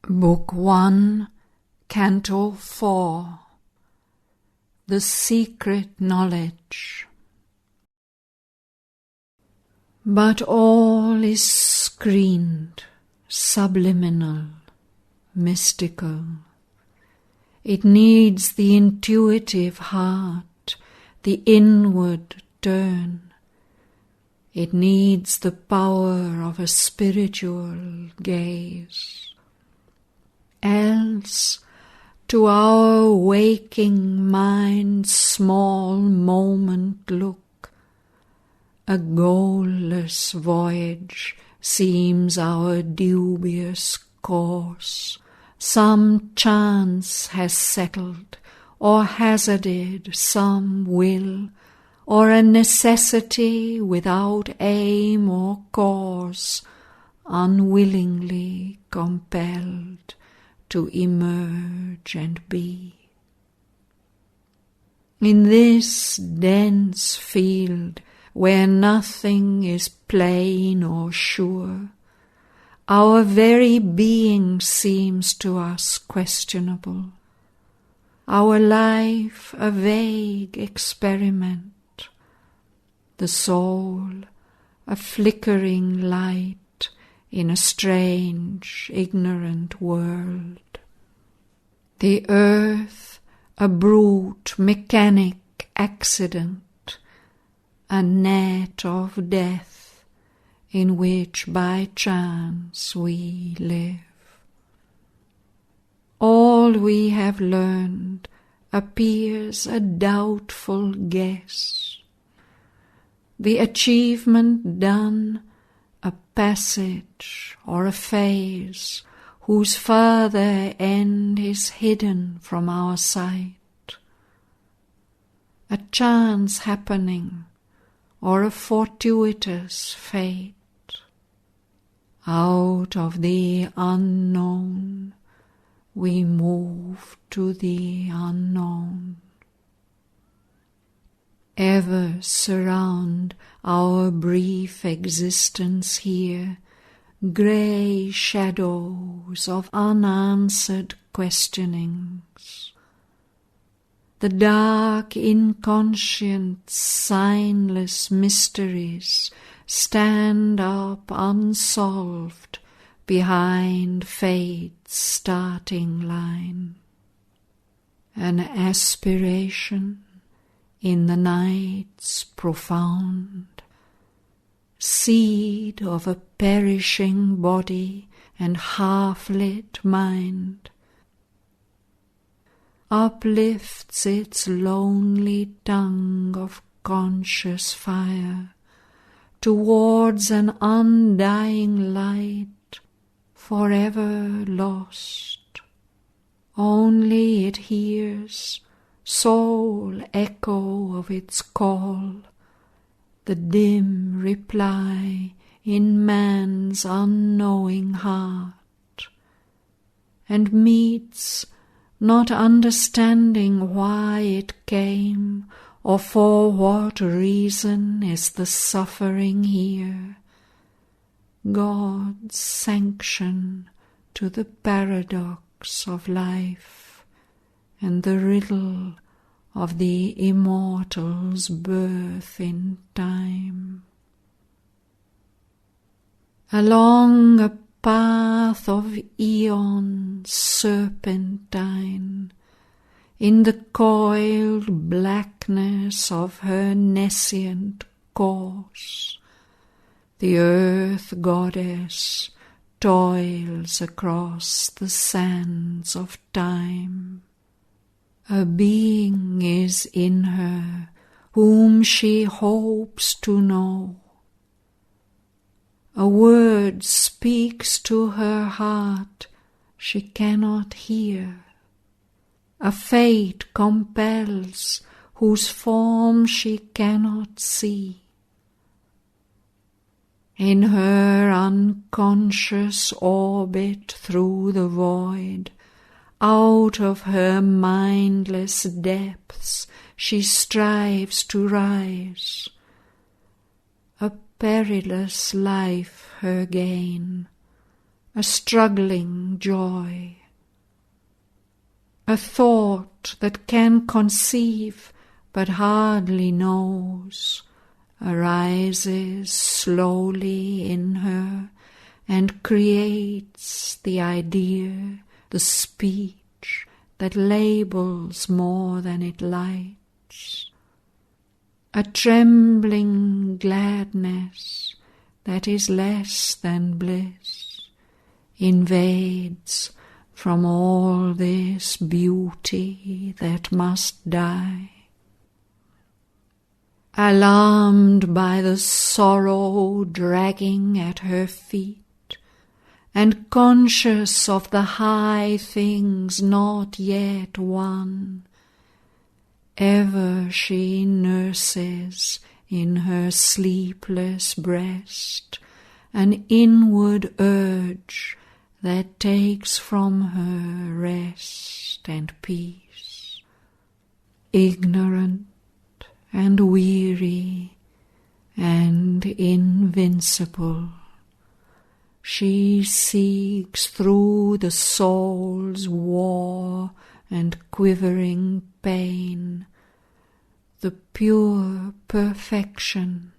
Book 1, Canto 4. The Secret Knowledge. But all is screened, subliminal, mystical. It needs the intuitive heart, the inward turn. It needs the power of a spiritual gaze. Else, to our waking mind's small moment look, a goalless voyage seems our dubious course. Some chance has settled or hazarded some will, or a necessity without aim or cause, unwillingly compelled to emerge and be. In this dense field, where nothing is plain or sure, our very being seems to us questionable, our life a vague experiment, the soul a flickering light in a strange, ignorant world. The earth a brute, mechanic accident, a net of death in which by chance we live. All we have learned appears a doubtful guess, the achievement done a passage or a phase whose further end is hidden from our sight, a chance happening or a fortuitous fate. Out of the unknown we move to the unknown. Ever surround our brief existence here grey shadows of unanswered questionings. The dark, inconscient, signless mysteries stand up unsolved behind fate's starting line. An aspiration in the night's profound, seed of a perishing body and half-lit mind, uplifts its lonely tongue of conscious fire towards an undying light forever lost. Only it hears, sole echo of its call, the dim reply in man's unknowing heart, and meets, not understanding why it came or for what reason is the suffering here, God's sanction to the paradox of life and the riddle of the immortal's birth in time. Along a path of eons serpentine, in the coiled blackness of her nescient course, the earth goddess toils across the sands of time. A being is in her whom she hopes to know. A word speaks to her heart she cannot hear. A fate compels whose form she cannot see. In her unconscious orbit through the void, out of her mindless depths she strives to rise. A perilous life her gain, a struggling joy. A thought that can conceive but hardly knows arises slowly in her and creates the idea, the speech that labels more than it lights. A trembling gladness that is less than bliss invades from all this beauty that must die. Alarmed by the sorrow dragging at her feet, and conscious of the high things not yet won, ever she nurses in her sleepless breast an inward urge that takes from her rest and peace. Ignorant and weary and invincible, she seeks through the soul's war and quivering pain the pure perfection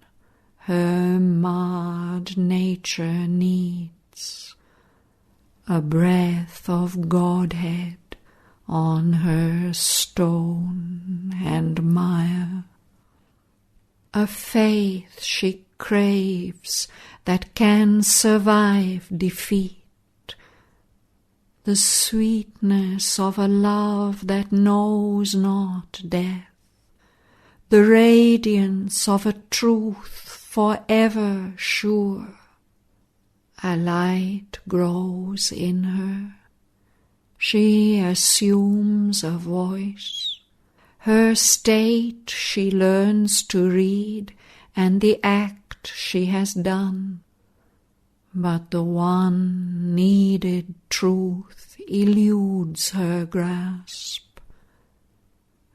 her marred nature needs, a breath of Godhead on her stone and mire. A faith she craves that can survive defeat, the sweetness of a love that knows not death, the radiance of a truth forever sure. A light grows in her. She assumes a voice. Her state she learns to read, and the act she has done. But the one needed truth eludes her grasp.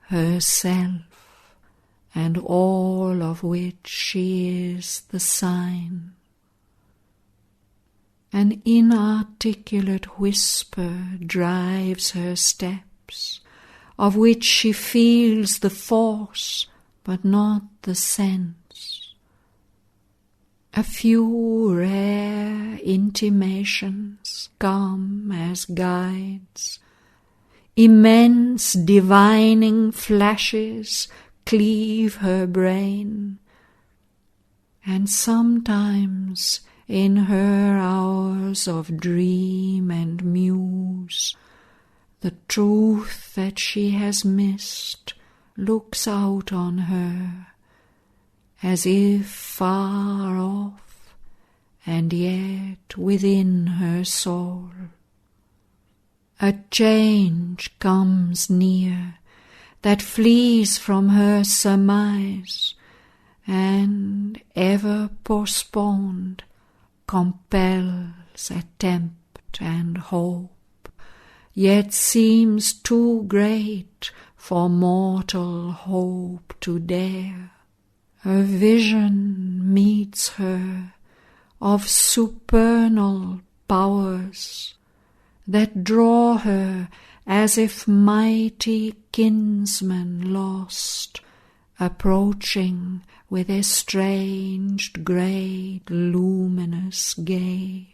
Herself, and all of which she is the sign. An inarticulate whisper drives her steps, of which she feels the force, but not the sense. A few rare intimations come as guides. Immense divining flashes cleave her brain, and sometimes in her hours of dream and muse, the truth that she has missed looks out on her, as if far off, and yet within her soul. A change comes near that flees from her surmise, and ever postponed compels attempt and hope, yet seems too great for mortal hope to dare. A vision meets her of supernal powers that draw her as if mighty kinsmen lost, approaching with estranged great luminous gaze.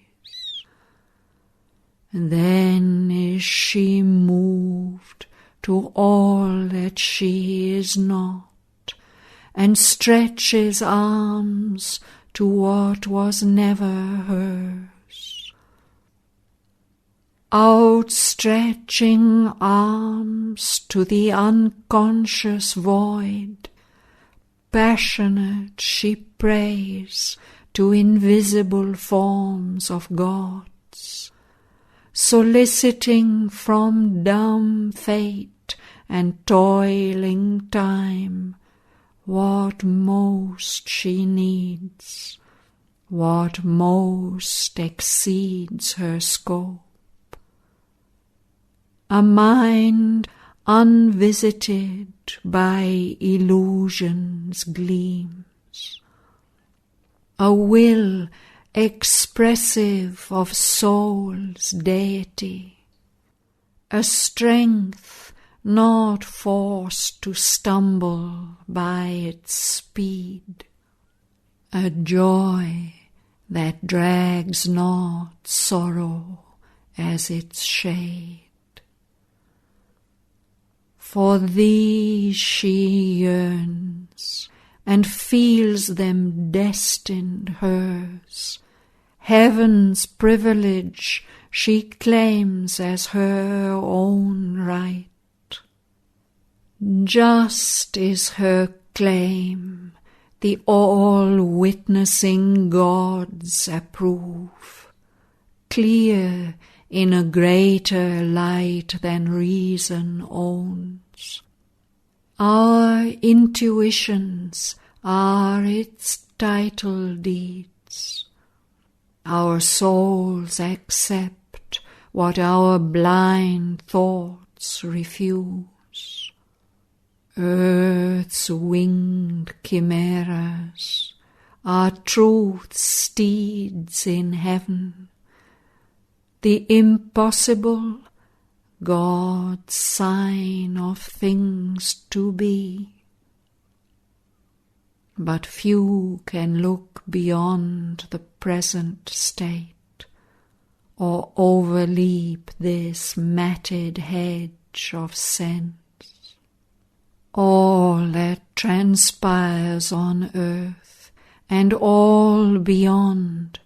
Then is she moved to all that she is not, and stretches arms to what was never hers. Outstretching arms to the unconscious void, passionate she prays to invisible forms of gods, soliciting from dumb fate and toiling time what most she needs, what most exceeds her scope. A mind unvisited by illusion's gleams, a will expressive of soul's deity, a strength not forced to stumble by its speed, a joy that drags not sorrow as its shade. For these she yearns, and feels them destined hers. Heaven's privilege she claims as her own right. Just is her claim, the all-witnessing gods approve, clear in a greater light than reason owns. Our intuitions are its title deeds. Our souls accept what our blind thoughts refuse. Earth's winged chimeras are truth's steeds in heaven. The impossible, God's sign of things to be. But few can look beyond the present state, or overleap this matted hedge of sense. All that transpires on earth, and all beyond,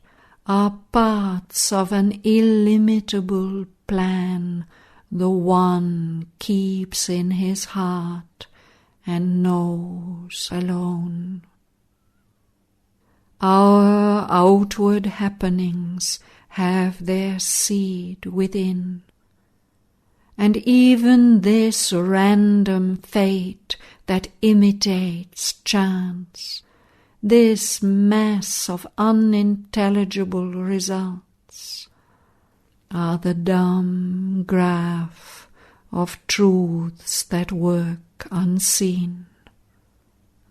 are parts of an illimitable plan the One keeps in his heart and knows alone. Our outward happenings have their seed within, and even this random fate that imitates chance, this mass of unintelligible results, are the dumb graph of truths that work unseen.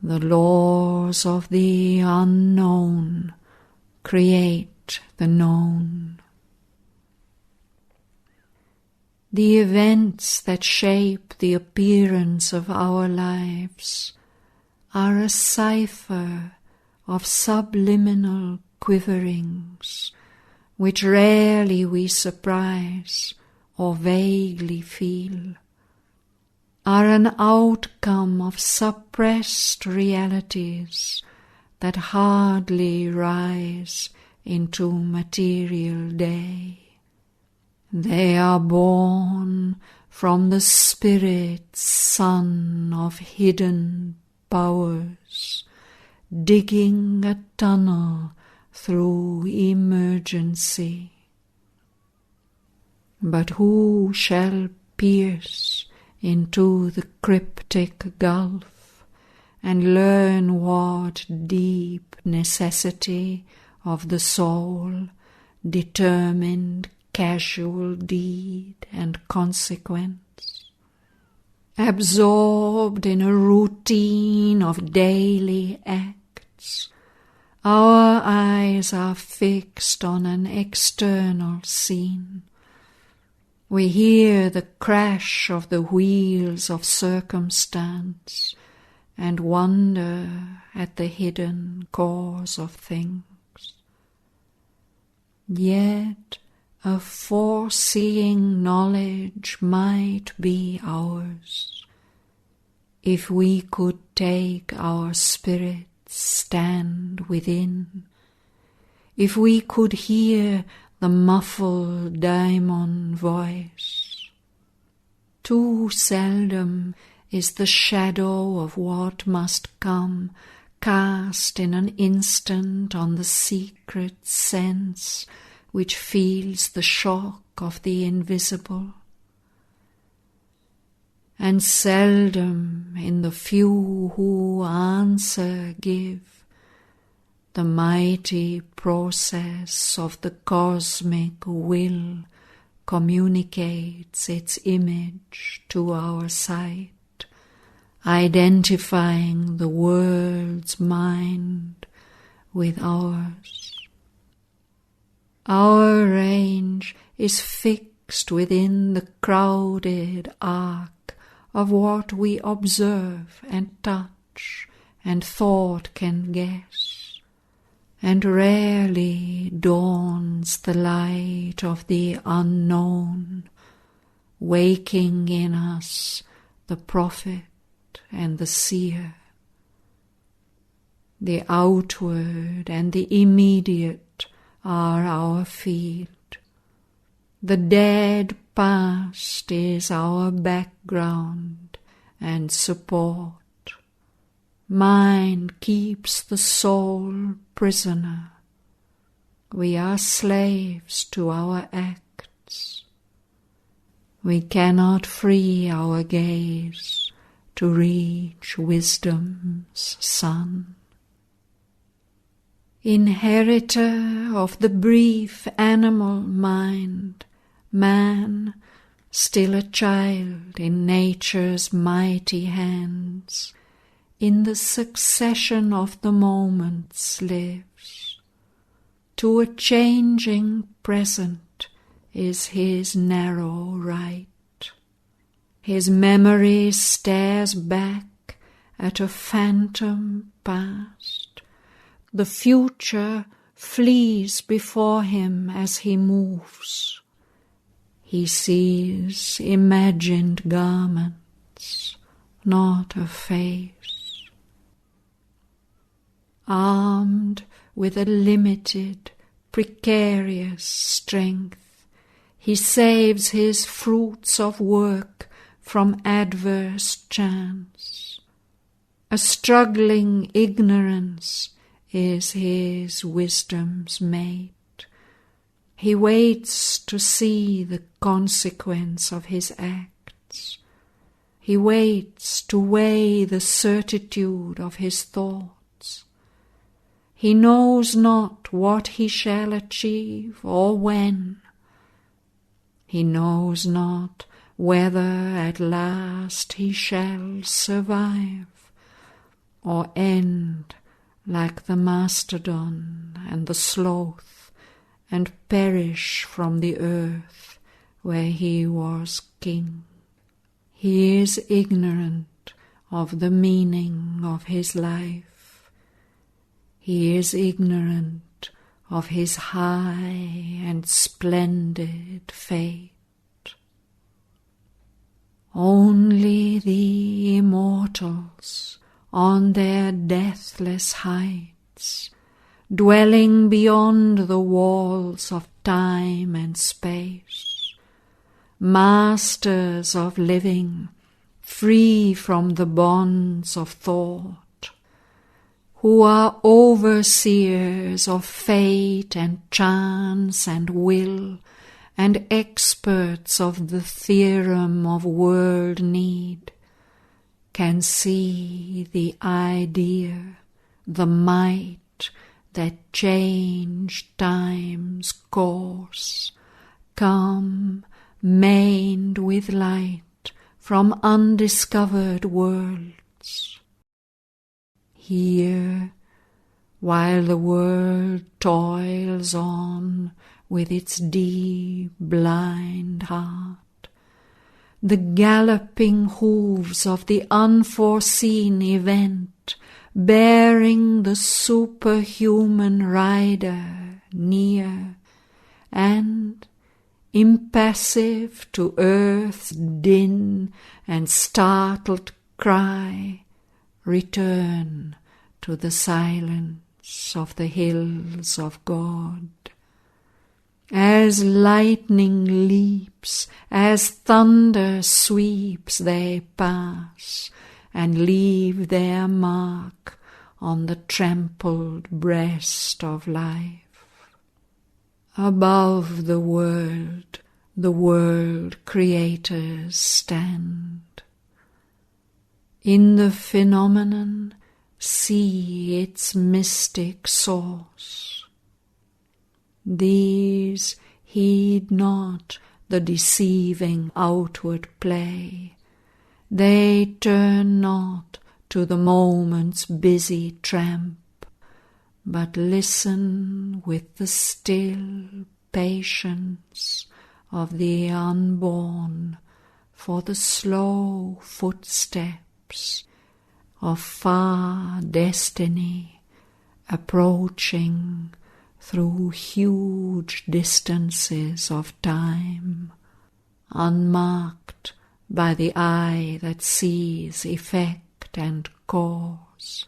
The laws of the unknown create the known. The events that shape the appearance of our lives are a cipher of subliminal quiverings, which rarely we surprise or vaguely feel, are an outcome of suppressed realities that hardly rise into material day. They are born from the Spirit's sun of hidden powers, digging a tunnel through emergency. But who shall pierce into the cryptic gulf and learn what deep necessity of the soul determined casual deed and consequence? Absorbed in a routine of daily acts, our eyes are fixed on an external scene. We hear the crash of the wheels of circumstance and wonder at the hidden cause of things. Yet a foreseeing knowledge might be ours, if we could take our spirits stand within, if we could hear the muffled daemon voice. Too seldom is the shadow of what must come cast in an instant on the secret sense which feels the shock of the invisible. And seldom in the few who answer give, the mighty process of the cosmic will communicates its image to our sight, identifying the world's mind with ours. Our range is fixed within the crowded arc of what we observe and touch and thought can guess, and rarely dawns the light of the unknown, waking in us the prophet and the seer. The outward and the immediate are our field. The dead past is our background and support. Mind keeps the soul prisoner. We are slaves to our acts. We cannot free our gaze to reach wisdom's sun. Inheritor of the brief animal mind, man, still a child in nature's mighty hands, in the succession of the moments lives. To a changing present is his narrow right. His memory stares back at a phantom past. The future flees before him as he moves. He sees imagined garments, not a face. Armed with a limited, precarious strength, he saves his fruits of work from adverse chance. A struggling ignorance is his wisdom's mate. He waits to see the consequence of his acts. He waits to weigh the certitude of his thoughts. He knows not what he shall achieve or when. He knows not whether at last he shall survive or end like the mastodon and the sloth, and perish from the earth where he was king. He is ignorant of the meaning of his life. He is ignorant of his high and splendid fate. Only the immortals on their deathless heights, dwelling beyond the walls of time and space, masters of living, free from the bonds of thought, who are overseers of fate and chance and will, and experts of the theorem of world need, can see the idea, the might that changed time's course, come maned with light from undiscovered worlds. Here, while the world toils on with its deep, blind heart, the galloping hooves of the unforeseen event, bearing the superhuman rider near, and, impassive to earth's din and startled cry, return to the silence of the hills of God. As lightning leaps, as thunder sweeps, they pass, and leave their mark on the trampled breast of life. Above the world creators stand. In the phenomenon, see its mystic source. These heed not the deceiving outward play. They turn not to the moment's busy tramp, but listen with the still, patience of the unborn, for the slow footsteps of far destiny approaching through huge distances of time, unmarked by the eye that sees effect and cause,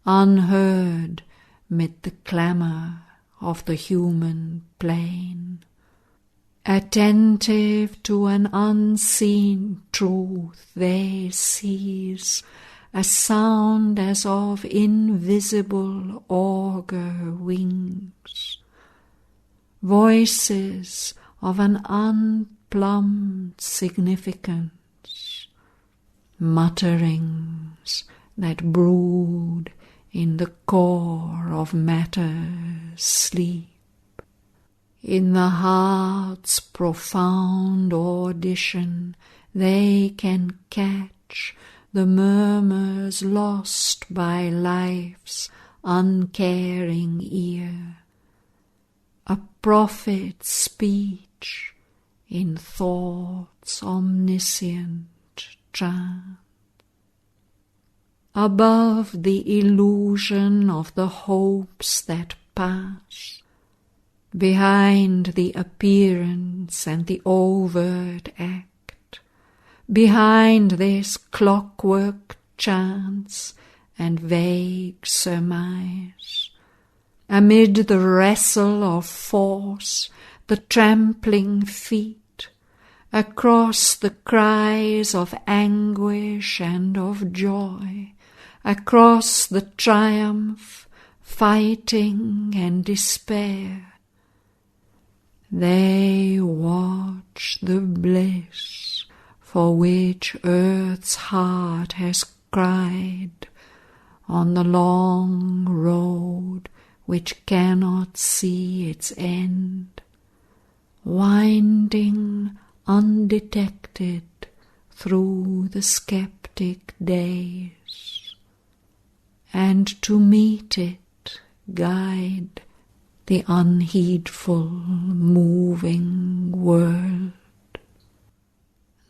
unheard mid the clamour of the human plain, attentive to an unseen truth they seize, a sound as of invisible augur wings, voices of an unplumbed significance, mutterings that brood in the core of matter's sleep. In the heart's profound audition they can catch the murmurs lost by life's uncaring ear, a prophet's speech in thought's omniscient trance. Above the illusion of the hopes that pass, behind the appearance and the overt act, behind this clockwork chance and vague surmise, amid the wrestle of force, the trampling feet, across the cries of anguish and of joy, across the triumph, fighting and despair, they watch the bliss for which earth's heart has cried on the long road which cannot see its end, winding undetected through the skeptic days, and to meet it guide the unheedful moving world.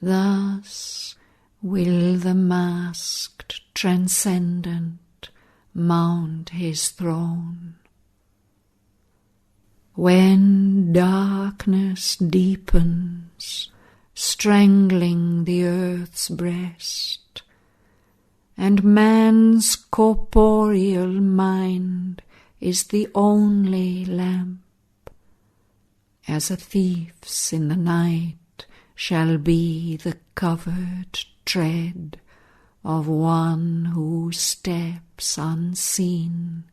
Thus will the masked transcendent mount his throne. When darkness deepens, strangling the earth's breast, and man's corporeal mind is the only lamp, as a thief's in the night shall be the covered tread of one who steps unseen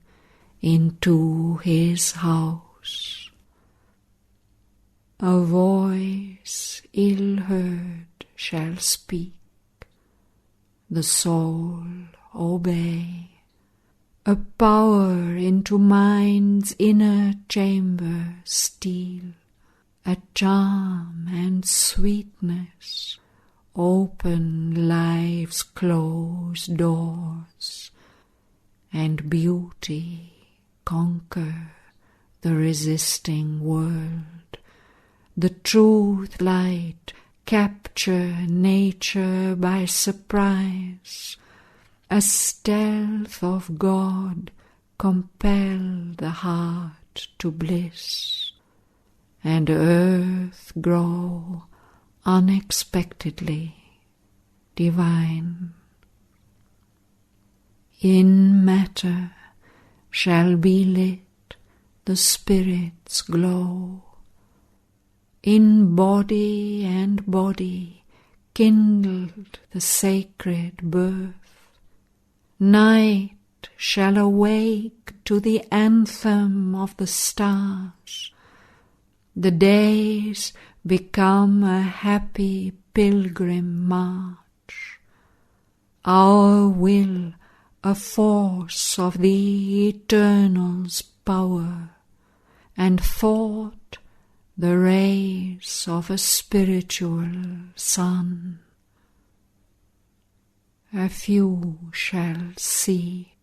into his house. A voice ill-heard shall speak, the soul obey, a power into mind's inner chamber steal, a charm and sweetness open life's closed doors, and beauty conquer the resisting world. The truth light capture nature by surprise, a stealth of God compel the heart to bliss, and earth grow unexpectedly divine. In matter shall be lit the spirit's glow, in body and body kindled the sacred birth. Night shall awake to the anthem of the stars, the days become a happy pilgrim march, our will a force of the Eternal's power, and thought the rays of a spiritual sun. A few shall see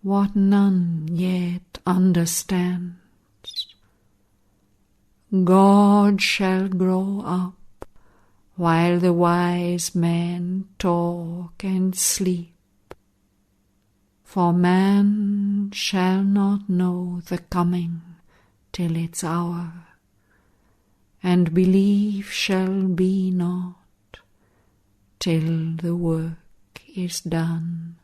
what none yet understands, God shall grow up, while the wise men talk and sleep. For man shall not know the coming till its hour, and belief shall be not till the work is done.